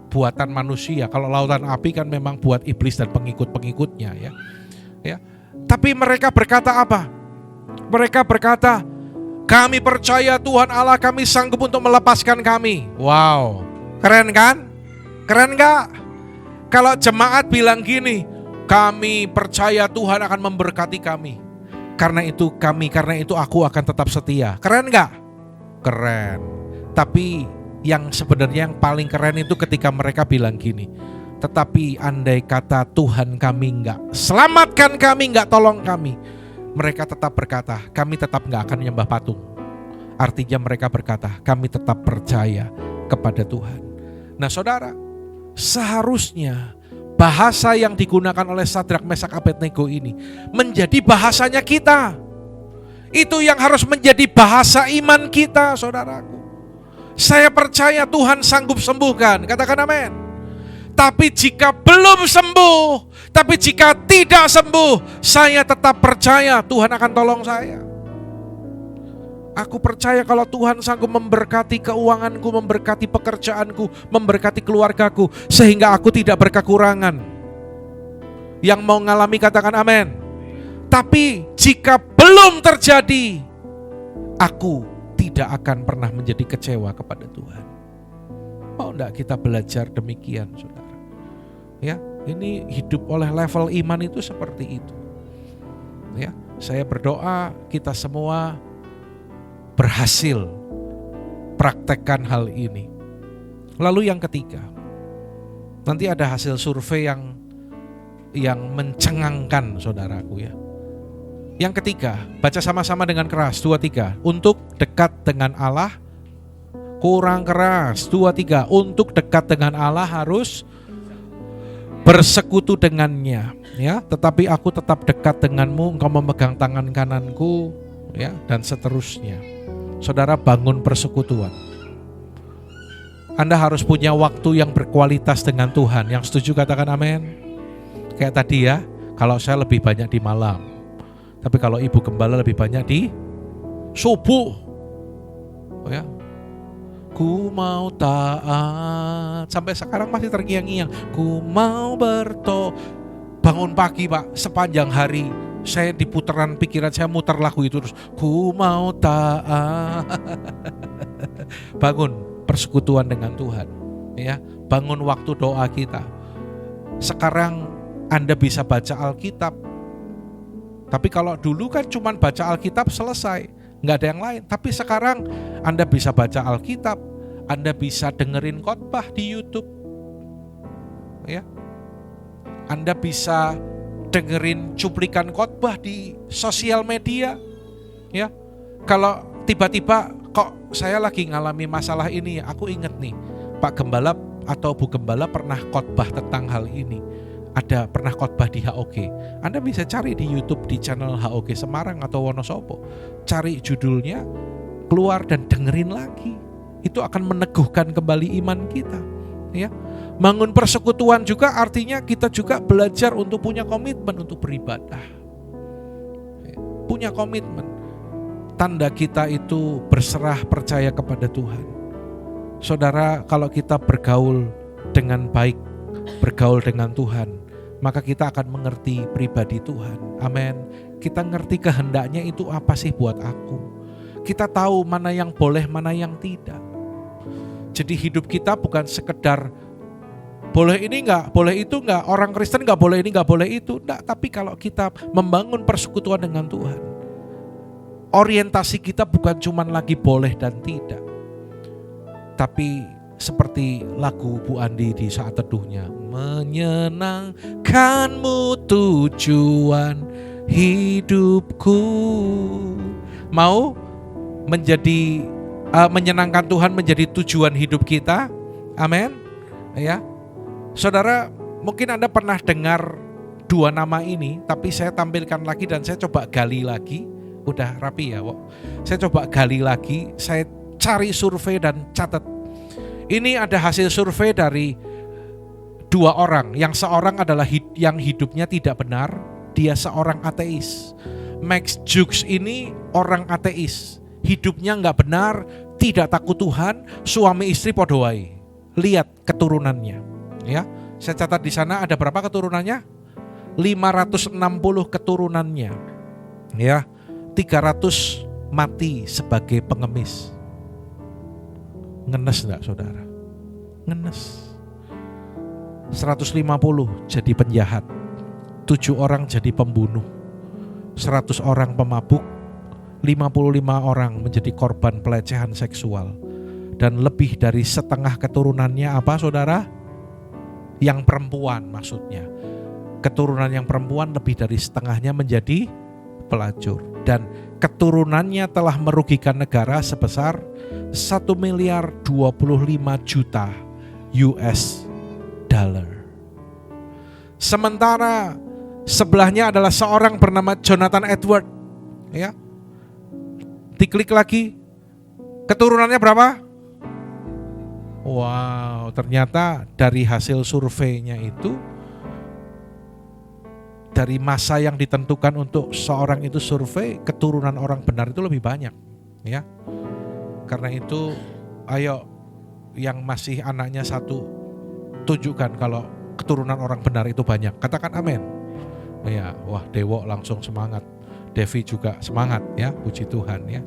buatan manusia. Kalau lautan api kan memang buat iblis dan pengikut-pengikutnya, ya. Ya. Tapi mereka berkata apa? Mereka berkata, kami percaya Tuhan Allah kami sanggup untuk melepaskan kami. Wow, keren kan? Keren gak? Kalau jemaat bilang gini, kami percaya Tuhan akan memberkati kami. Karena itu aku akan tetap setia. Keren gak? Keren. Tapi yang sebenarnya yang paling keren itu ketika mereka bilang gini, tetapi andai kata Tuhan kami enggak selamatkan kami, enggak tolong kami, mereka tetap berkata, kami tetap enggak akan menyembah patung. Artinya mereka berkata, kami tetap percaya kepada Tuhan. Nah saudara, seharusnya bahasa yang digunakan oleh Sadrak, Mesak, Abednego ini menjadi bahasanya kita. Itu yang harus menjadi bahasa iman kita, saudaraku. Saya percaya Tuhan sanggup sembuhkan, katakan amin. Tapi jika belum sembuh, tapi jika tidak sembuh, saya tetap percaya Tuhan akan tolong saya. Aku percaya kalau Tuhan sanggup memberkati keuanganku, memberkati pekerjaanku, memberkati keluargaku, sehingga aku tidak berkekurangan. Yang mau ngalami katakan amin. Tapi jika belum terjadi, aku tidak akan pernah menjadi kecewa kepada Tuhan. Mau enggak kita belajar demikian, saudara? Ya, ini hidup oleh level iman itu seperti itu. Ya, saya berdoa kita semua berhasil praktekkan hal ini. Lalu yang ketiga, nanti ada hasil survei yang mencengangkan, saudaraku ya. Yang ketiga, baca sama-sama dengan keras, 2, 3. Untuk dekat dengan Allah, kurang keras, 2, 3. Untuk dekat dengan Allah harus bersekutu dengannya, ya. Tetapi aku tetap dekat denganmu, engkau memegang tangan kananku, ya, dan seterusnya. Saudara, bangun persekutuan. Anda harus punya waktu yang berkualitas dengan Tuhan. Yang setuju katakan amin. Kayak tadi ya, kalau saya lebih banyak di malam, tapi kalau ibu gembala lebih banyak di subuh, ya. Ku mau taat, sampai sekarang masih terngiang-ngiang. Ku mau bangun pagi Pak, sepanjang hari saya di putaran pikiran saya muter lagu itu terus. Ku mau taat. Bangun persekutuan dengan Tuhan, ya. Bangun waktu doa kita. Sekarang Anda bisa baca Alkitab. Tapi kalau dulu kan cuma baca Alkitab selesai, nggak ada yang lain. Tapi sekarang Anda bisa baca Alkitab, Anda bisa dengerin khotbah di YouTube, ya. Anda bisa dengerin cuplikan khotbah di sosial media, ya. Kalau tiba-tiba kok saya lagi ngalami masalah ini, aku ingat nih Pak Gembala atau Bu Gembala pernah khotbah tentang hal ini. Ada pernah khotbah di HOG. Anda bisa cari di YouTube di channel HOG Semarang atau Wonosobo. Cari judulnya, keluar dan dengerin lagi. Itu akan meneguhkan kembali iman kita, ya. Bangun persekutuan juga artinya kita juga belajar untuk punya komitmen untuk beribadah. Punya komitmen. Tanda kita itu berserah percaya kepada Tuhan. Saudara, kalau kita bergaul dengan baik, bergaul dengan Tuhan, maka kita akan mengerti pribadi Tuhan. Amin. Kita ngerti kehendaknya itu apa sih buat aku. Kita tahu mana yang boleh, mana yang tidak. Jadi hidup kita bukan sekedar boleh ini enggak, boleh itu enggak, orang Kristen enggak boleh ini, enggak boleh itu. Enggak, tapi kalau kita membangun persekutuan dengan Tuhan, orientasi kita bukan cuma lagi boleh dan tidak. Tapi seperti lagu Bu Andi di saat teduhnya, menyenangkanmu tujuan hidupku. Mau menjadi menyenangkan Tuhan menjadi tujuan hidup kita. Amin. Ya. Saudara, mungkin Anda pernah dengar dua nama ini, tapi saya tampilkan lagi dan saya coba gali lagi. Udah rapi ya, Wok. Saya coba gali lagi, saya cari survei dan catat. Ini ada hasil survei dari dua orang. Yang seorang adalah yang hidupnya tidak benar, dia seorang ateis. Max Jukes ini orang ateis, hidupnya nggak benar, tidak takut Tuhan, suami istri podoai. Lihat keturunannya, ya. Saya catat di sana ada berapa keturunannya? 560 keturunannya, ya. 300 mati sebagai pengemis. Ngenes enggak saudara? Ngenes. 150 jadi penjahat, 7 orang jadi pembunuh, 100 orang pemabuk, 55 orang menjadi korban pelecehan seksual. Dan lebih dari setengah keturunannya apa saudara? Yang perempuan maksudnya. Keturunan yang perempuan lebih dari setengahnya menjadi pelacur. Dan keturunannya telah merugikan negara sebesar 1 miliar 25 juta US dollar. Sementara sebelahnya adalah seorang bernama Jonathan Edward, ya. Diklik lagi, keturunannya berapa? Wow, ternyata dari hasil surveinya itu, dari masa yang ditentukan untuk seorang itu survei, keturunan orang benar itu lebih banyak, ya. Karena itu, ayo yang masih anaknya satu, tunjukkan kalau keturunan orang benar itu banyak. Katakan amin. Ya, wah Dewo langsung semangat. Devi juga semangat, ya, puji Tuhan, ya.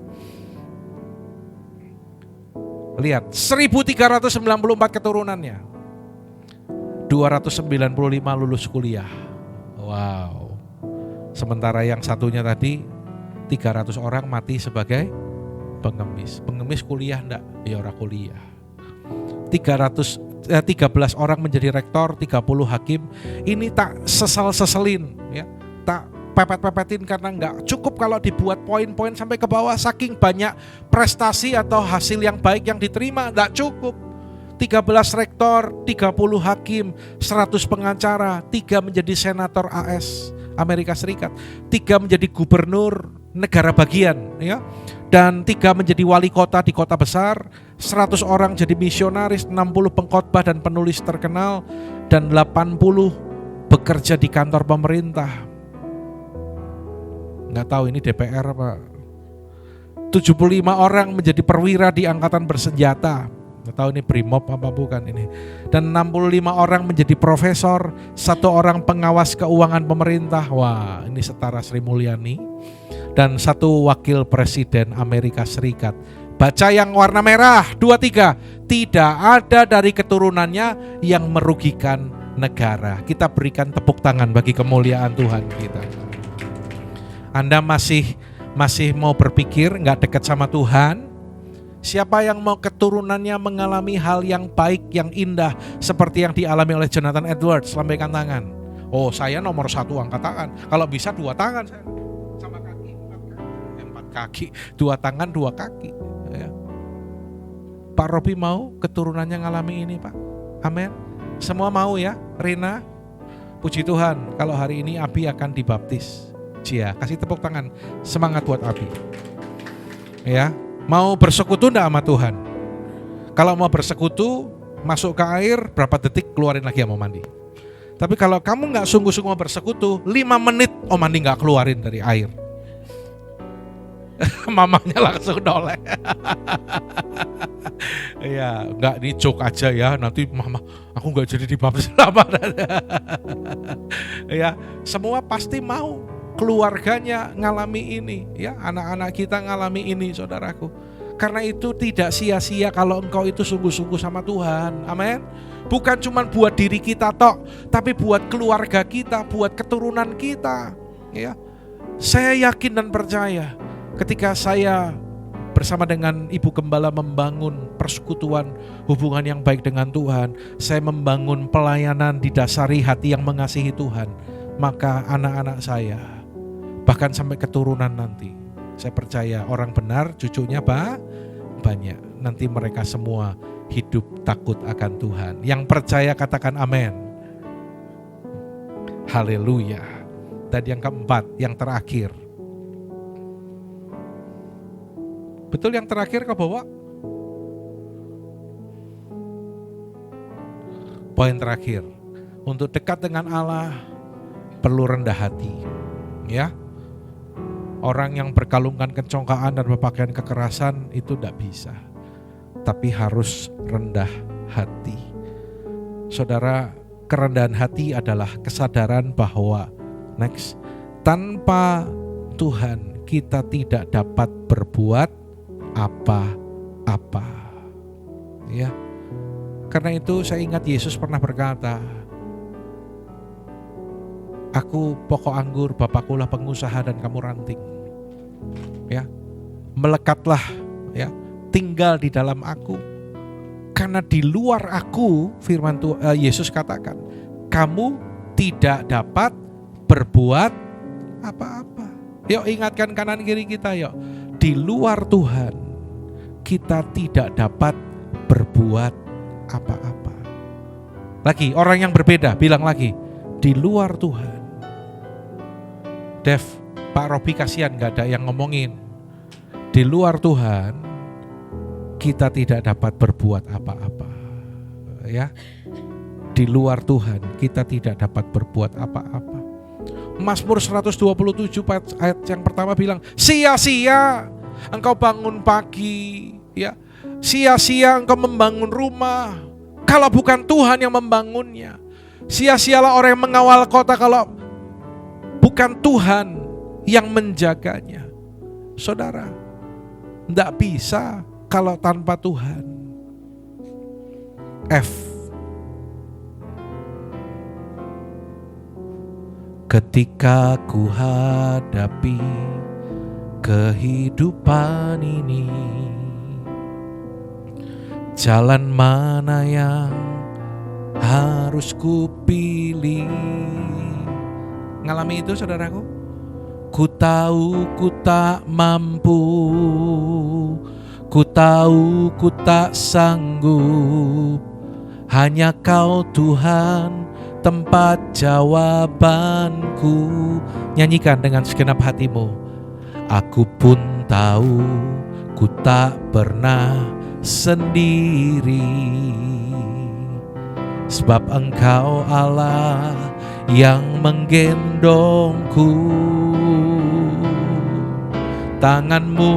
Lihat, 1394 keturunannya. 295 lulus kuliah. Wow. Sementara yang satunya tadi 300 orang mati sebagai pengemis. Pengemis kuliah enggak? Ya ora kuliah. 13 orang menjadi rektor, 30 hakim. Ini tak sesal-seselin, ya. Tak pepet-pepetin karena enggak cukup kalau dibuat poin-poin sampai ke bawah, saking banyak prestasi atau hasil yang baik yang diterima, enggak cukup. 13 rektor, 30 hakim, 100 pengacara, 3 menjadi senator AS Amerika Serikat, 3 menjadi gubernur negara bagian, ya. Dan 3 menjadi wali kota di kota besar, 100 orang jadi misionaris, 60 pengkhotbah dan penulis terkenal, dan 80 bekerja di kantor pemerintah. Nggak tahu ini DPR apa. 75 orang menjadi perwira di angkatan bersenjata. Nggak tahu ini Brimob apa bukan ini. Dan 65 orang menjadi profesor, 1 orang pengawas keuangan pemerintah. Wah, ini setara Sri Mulyani. Dan 1 wakil presiden Amerika Serikat. Baca yang warna merah, 23. Tidak ada dari keturunannya yang merugikan negara. Kita berikan tepuk tangan bagi kemuliaan Tuhan kita. Anda masih mau berpikir nggak dekat sama Tuhan? Siapa yang mau keturunannya mengalami hal yang baik, yang indah seperti yang dialami oleh Jonathan Edwards? Lambaikan tangan. Oh, saya nomor 1 angkat tangan. Kalau bisa 2 tangan saya. Sama kaki 4 kaki, 2 tangan 2 kaki, ya. Pak Robi mau keturunannya ngalami ini, Pak? Amin. Semua mau ya? Rina, puji Tuhan kalau hari ini Abi akan dibaptis. Cia, kasih tepuk tangan semangat buat Abi. Ya, mau bersekutu enggak sama Tuhan? Kalau mau bersekutu, masuk ke air berapa detik keluarin lagi mau mandi. Tapi kalau kamu enggak sungguh-sungguh mau bersekutu, 5 menit mandi enggak keluarin dari air. Mamanya langsung noleh. Ya, enggak, ini joke aja ya. Nanti mama, aku enggak jadi dibaptis lama. Ya, semua pasti mau. keluarganya ngalami ini, ya, anak-anak kita ngalami ini, saudaraku. Karena itu tidak sia-sia kalau engkau itu sungguh-sungguh sama Tuhan. Amin. Bukan cuma buat diri kita tok, tapi buat keluarga kita, buat keturunan kita, ya. Saya yakin dan percaya ketika saya bersama dengan Ibu Gembala membangun persekutuan hubungan yang baik dengan Tuhan, saya membangun pelayanan didasari hati yang mengasihi Tuhan, maka anak-anak saya, bahkan sampai keturunan nanti, saya percaya orang benar cucunya banyak. Nanti mereka semua hidup takut akan Tuhan. Yang percaya katakan amin. Haleluya. Dan yang keempat, yang terakhir. Betul, yang terakhir kau bawa? Poin terakhir. Untuk dekat dengan Allah perlu rendah hati. Ya. Orang yang berkalungkan kecongkaan dan berpakaian kekerasan itu tidak bisa. Tapi harus rendah hati. Saudara, kerendahan hati adalah kesadaran bahwa tanpa Tuhan kita tidak dapat berbuat apa-apa. Ya. Karena itu saya ingat Yesus pernah berkata, aku pokok anggur, Bapakku lah pengusaha dan kamu ranting. Ya. Melekatlah, ya, tinggal di dalam aku. Karena di luar aku, firman Yesus katakan, kamu tidak dapat berbuat apa-apa. Yuk ingatkan kanan kiri kita, yuk. Di luar Tuhan kita tidak dapat berbuat apa-apa. Lagi, orang yang berbeda bilang lagi, di luar Tuhan. Dev, Pak Robi kasihan gak ada yang ngomongin. Di luar Tuhan kita tidak dapat berbuat apa-apa. Ya. Di luar Tuhan kita tidak dapat berbuat apa-apa. Mazmur 127 ayat yang pertama bilang, sia-sia engkau bangun pagi, ya. Sia-sia engkau membangun rumah kalau bukan Tuhan yang membangunnya. Sia-sialah orang yang mengawal kota kalau bukan Tuhan yang menjaganya. Saudara, tidak bisa kalau tanpa Tuhan. F. Ketika ku hadapi kehidupan ini, jalan mana yang harus ku pilih? Ngalami itu saudaraku? Ku tahu ku tak mampu, ku tahu ku tak sanggup, hanya Kau Tuhan tempat jawabanku. Nyanyikan dengan segenap hatimu. Aku pun tahu ku tak pernah sendiri, sebab Engkau Allah yang menggendongku. Tanganmu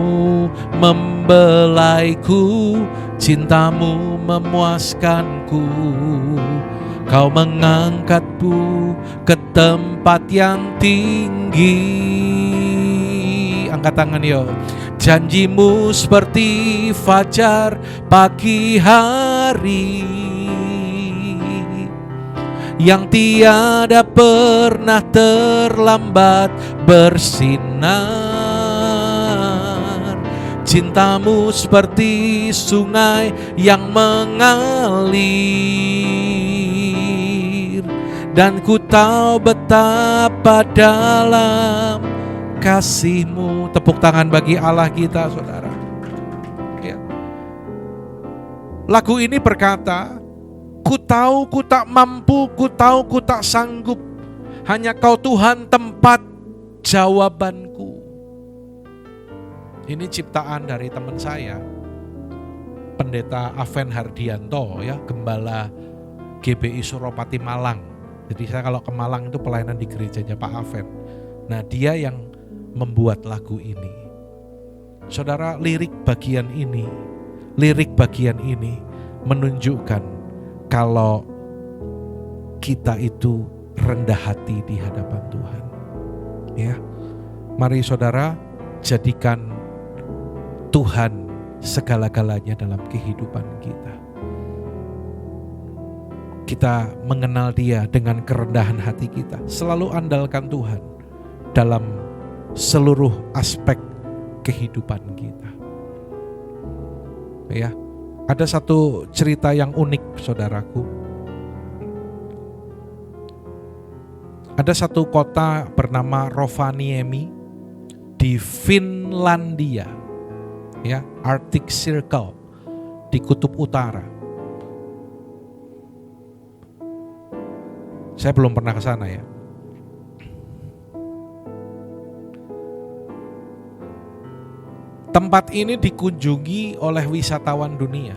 membelaiku, cintamu memuaskanku. Kau mengangkatku ke tempat yang tinggi. Angkat tangan yo. Janjimu seperti fajar pagi hari, yang tiada pernah terlambat bersinar. Cintamu seperti sungai yang mengalir, dan ku tahu betapa dalam kasih-Mu. Tepuk tangan bagi Allah kita, saudara. Ya. Lagu ini berkata, ku tahu ku tak mampu, ku tahu ku tak sanggup, hanya Kau Tuhan tempat jawabanku. Ini ciptaan dari teman saya, Pendeta Aven Hardianto, ya, Gembala GBI Suropati Malang. Jadi saya kalau ke Malang itu pelayanan di gerejanya Pak Aven. Nah, dia yang membuat lagu ini. Saudara, lirik bagian ini menunjukkan kalau kita itu rendah hati di hadapan Tuhan. Ya. Mari saudara, jadikan Tuhan segala-galanya dalam kehidupan kita. Kita mengenal Dia dengan kerendahan hati kita. Selalu andalkan Tuhan dalam seluruh aspek kehidupan kita. Ya, ada satu cerita yang unik, saudaraku. Ada satu kota bernama Rovaniemi di Finlandia, ya, Arctic Circle di Kutub Utara. Saya belum pernah ke sana ya. Tempat ini dikunjungi oleh wisatawan dunia.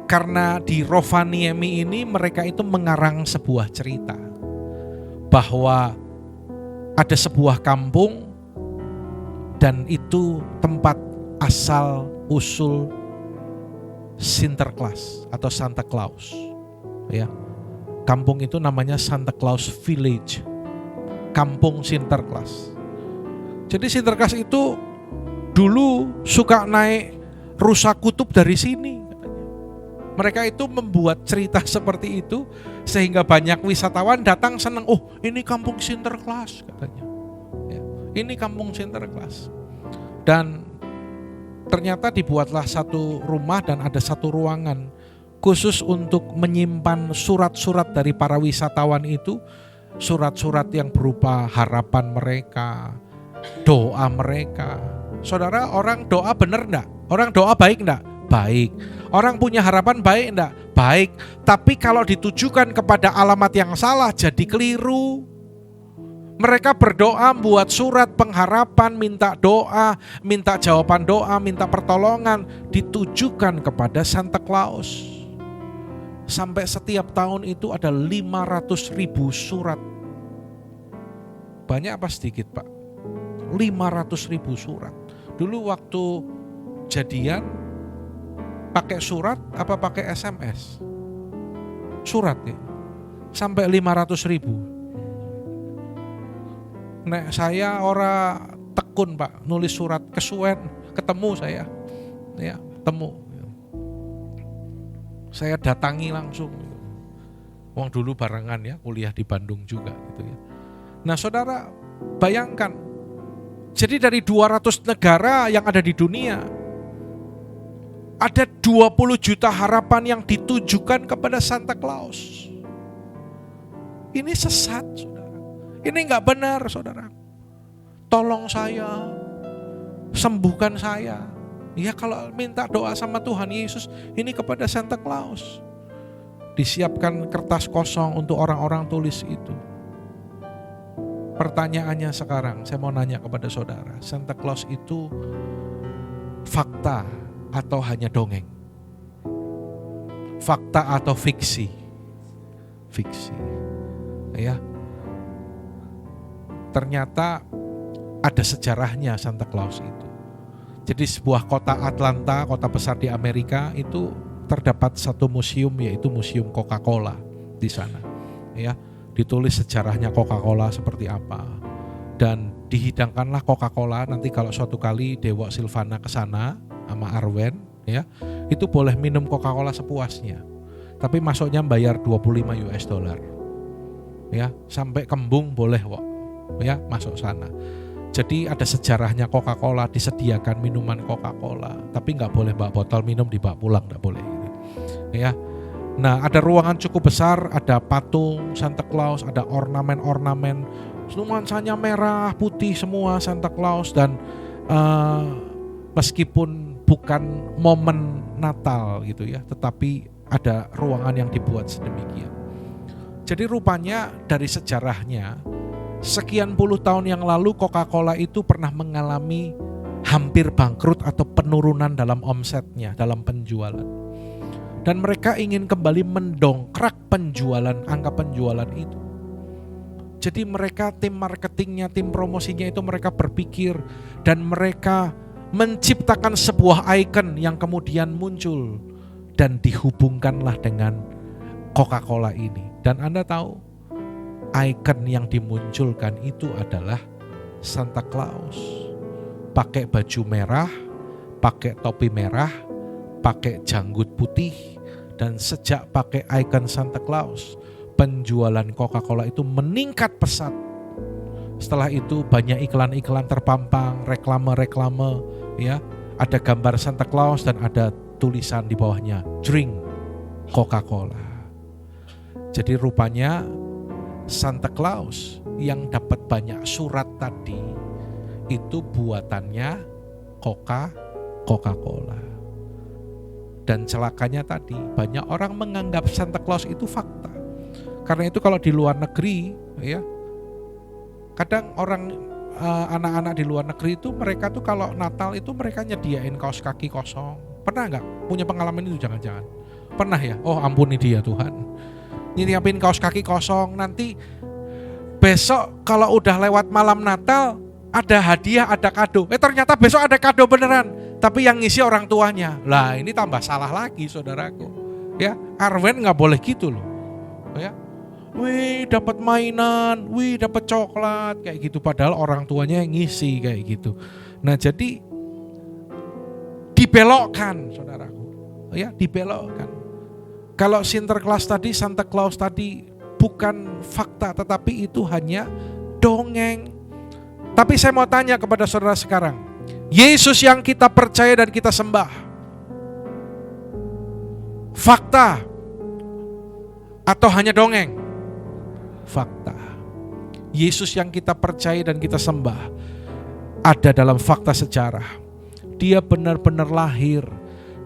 Karena di Rovaniemi ini mereka itu mengarang sebuah cerita bahwa ada sebuah kampung dan itu tempat asal usul Sinterklaas atau Santa Claus. Ya. Kampung itu namanya Santa Claus Village. Kampung Sinterklaas. Jadi Sinterklaas itu dulu suka naik rusa kutub dari sini. Mereka itu membuat cerita seperti itu sehingga banyak wisatawan datang senang. Oh, ini kampung Sinterklaas katanya. Ya, ini kampung Sinterklaas. Dan ternyata dibuatlah satu rumah dan ada satu ruangan khusus untuk menyimpan surat-surat dari para wisatawan itu. Surat-surat yang berupa harapan mereka, doa mereka. Saudara, orang doa benar enggak? Orang doa baik enggak? Baik. Orang punya harapan baik enggak? Baik. Tapi kalau ditujukan kepada alamat yang salah jadi keliru. Mereka berdoa, buat surat pengharapan, minta doa, minta jawaban doa, minta pertolongan, ditujukan kepada Santa Claus. Sampai setiap tahun itu ada 500.000 surat. Banyak apa sedikit, Pak? 500.000 surat. Dulu waktu jadian pakai surat apa pakai SMS? Surat ya. Sampai 500.000. Nek saya ora tekun, Pak, nulis surat kesuwen, ketemu saya. Ya, ketemu. Saya datangi langsung. Wong dulu barengan ya, kuliah di Bandung juga gitu ya. Nah, saudara, bayangkan. Jadi dari 200 negara yang ada di dunia, ada 20 juta harapan yang ditujukan kepada Santa Claus. Ini sesat, saudara. Ini enggak benar, saudara. Tolong saya, sembuhkan saya. Ya, kalau minta doa sama Tuhan Yesus, ini kepada Santa Claus. Disiapkan kertas kosong untuk orang-orang tulis itu. Pertanyaannya sekarang, saya mau nanya kepada saudara, Santa Claus itu fakta atau hanya dongeng? Fakta atau fiksi? Fiksi. Ya. Ternyata ada sejarahnya Santa Claus itu. Jadi sebuah kota Atlanta, kota besar di Amerika, itu terdapat satu museum, yaitu Museum Coca-Cola di sana. Ya, ditulis sejarahnya Coca-Cola seperti apa. Dan dihidangkanlah Coca-Cola. Nanti kalau suatu kali Dewa Silvana ke sana sama Arwen, ya, itu boleh minum Coca-Cola sepuasnya. Tapi masuknya bayar $25. Ya, sampai kembung boleh kok. Ya, masuk sana. Jadi ada sejarahnya Coca-Cola, disediakan minuman Coca-Cola, tapi nggak boleh bawa botol minum dibawa pulang, nggak boleh. Ya, nah ada ruangan cukup besar, ada patung Santa Claus, ada ornamen-ornamen, nuansanya merah, putih semua Santa Claus dan meskipun bukan momen Natal gitu ya, tetapi ada ruangan yang dibuat sedemikian. Jadi rupanya dari sejarahnya, sekian puluh tahun yang lalu Coca-Cola itu pernah mengalami hampir bangkrut atau penurunan dalam omsetnya, dalam penjualan. Dan mereka ingin kembali mendongkrak penjualan, angka penjualan itu. Jadi mereka, tim marketingnya, tim promosinya itu mereka berpikir dan mereka menciptakan sebuah ikon yang kemudian muncul dan dihubungkanlah dengan Coca-Cola ini. Dan Anda tahu, ikon yang dimunculkan itu adalah Santa Claus. Pakai baju merah, pakai topi merah, pakai janggut putih. Dan sejak pakai ikon Santa Claus, penjualan Coca-Cola itu meningkat pesat. Setelah itu banyak iklan-iklan terpampang, reklame-reklame, ya. Ada gambar Santa Claus dan ada tulisan di bawahnya, drink Coca-Cola. Jadi rupanya Santa Claus yang dapat banyak surat tadi itu buatannya Coca-Cola. Dan celakanya tadi banyak orang menganggap Santa Claus itu fakta. Karena itu kalau di luar negeri, ya, kadang orang anak-anak di luar negeri itu mereka tuh kalau Natal itu mereka nyediain kaos kaki kosong. Pernah nggak punya pengalaman itu? Jangan-jangan pernah ya? Oh ampuni dia Tuhan. Nyiapin kaos kaki kosong, nanti besok kalau udah lewat malam Natal ada hadiah, ada kado. Ternyata besok ada kado beneran. Tapi yang ngisi orang tuanya. Lah ini tambah salah lagi saudaraku. Ya, Arwen nggak boleh gitu loh. Ya, wih dapat mainan, wih dapat coklat kayak gitu. Padahal orang tuanya yang ngisi kayak gitu. Nah jadi dibelokkan saudaraku. Ya, dibelokkan. Kalau Sinterklas tadi, Santa Claus tadi bukan fakta, tetapi itu hanya dongeng. Tapi saya mau tanya kepada saudara sekarang, Yesus yang kita percaya dan kita sembah, fakta atau hanya dongeng? Fakta. Yesus yang kita percaya dan kita sembah ada dalam fakta sejarah. Dia benar-benar lahir,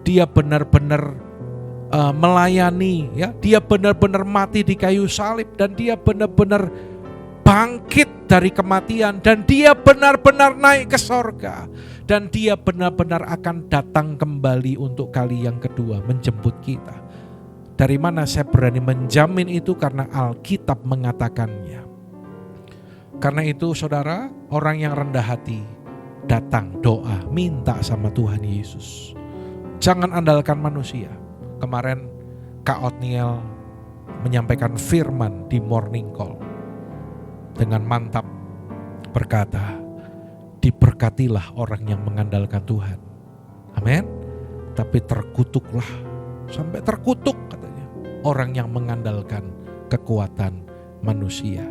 dia benar-benar melayani, ya, dia benar-benar mati di kayu salib, dan dia benar-benar bangkit dari kematian, dan dia benar-benar naik ke sorga, dan dia benar-benar akan datang kembali untuk kali yang kedua menjemput kita. Dari mana saya berani menjamin itu? Karena Alkitab mengatakannya. Karena itu saudara, orang yang rendah hati datang doa, minta sama Tuhan Yesus. Jangan andalkan manusia. Kemarin Kak Otniel menyampaikan firman di Morning Call dengan mantap berkata, diberkatilah orang yang mengandalkan Tuhan. Amin. Tapi terkutuklah, sampai terkutuk katanya, orang yang mengandalkan kekuatan manusia.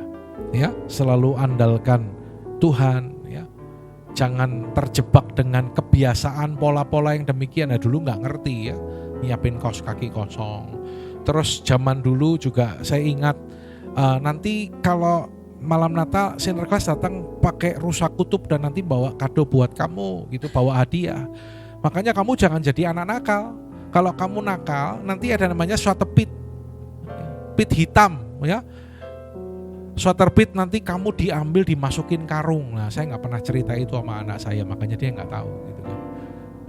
Ya, selalu andalkan Tuhan, ya. Jangan terjebak dengan kebiasaan pola-pola yang demikian. Nah, dulu nggak ngerti ya, nyiapin kaos kaki kosong. Terus zaman dulu juga saya ingat nanti kalau malam Natal Sinterklas datang pakai rusa kutub dan nanti bawa kado buat kamu gitu, bawa hadiah. Makanya kamu jangan jadi anak nakal. Kalau kamu nakal nanti ada namanya sweater pit hitam, ya. Sweater pit nanti kamu diambil dimasukin karung. Nah saya nggak pernah cerita itu sama anak saya, makanya dia nggak tahu gitu kan.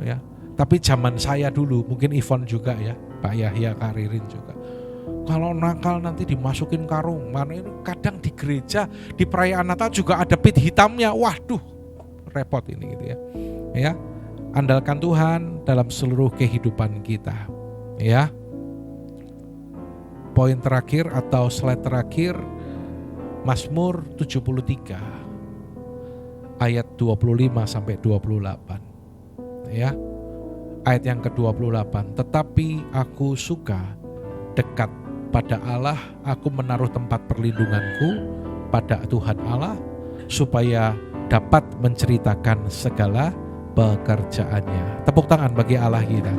Ya. Tapi zaman saya dulu, mungkin Ivon juga ya, Pak Yahya Karirin juga. Kalau nakal nanti dimasukin karung. Mana ini kadang di gereja di perayaan Natal juga ada pit hitamnya. Waduh, repot ini gitu ya. Ya, andalkan Tuhan dalam seluruh kehidupan kita. Ya. Poin terakhir atau slide terakhir, Mazmur 73 ayat 25 sampai 28. Ya. Ayat yang ke-28, tetapi aku suka dekat pada Allah, aku menaruh tempat perlindunganku pada Tuhan Allah, supaya dapat menceritakan segala pekerjaannya. Tepuk tangan bagi Allah kita.